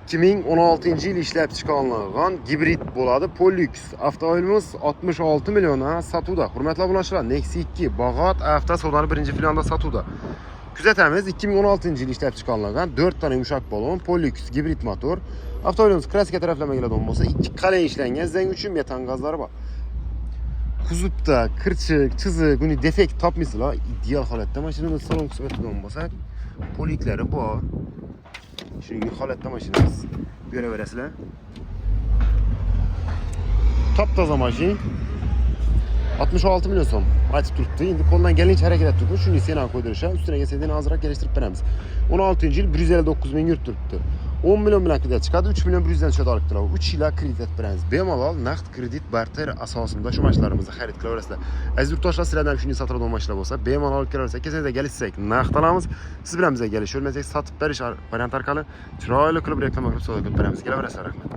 2016 yil ishlab chiqarilgan gibrid bo'ladi. Pollux avtomobilimiz 66 milliona sotuvda. Hurmatli obunachilar, Nexia 2 Bag'ot avto savdoni birinchi filialida sotuvda. Kuzatamiz, 2016 yil ishlab chiqarilgan 4 tane yumshoq balon Pollux gibrid motor. Avtomobilimiz klassika taraflamaga keladigan bo'lsa, 2 qalin ishlangan zang uchun metan gazlari bor. Kuzovda kirchiq, chiziq, uni defekt topmaysizlar. Ideal holatda mashinamiz salon qismida turgan bo'lsak, poliklari bor. Shuningdek holatda mashinamiz ko'raverasizlar. Top-toza mashina. 66 million so'm aytib turibdi. Endi qo'ldan kelgancha harakat etib turibdi. Shuni sena qo'ydirishar, ustiga kelsa ozroq kelishtirib beramiz. 16 yil 159 ming yurib turibdi. 10 million bilan kredit chiqadi, 3 million 100 dan tushadi olib turadi. 3 yillik kredit beramiz. Bemalol naqd kredit barter asosida shu mashinalarimizni xarid qilaverasizlar. Aziz yurtdoshlar, sizlardan shunday sotadigan mashinalar bo'lsa, bemalol olib kelaversak, kelsangiz kelishsak, naqd olamiz. Siz bilan bizga kelishib, o'rmasak sotib berish variant orqali chiroyli qilib reklama qilib savdo qilib beramiz. Kelaverasizlar, rahmat.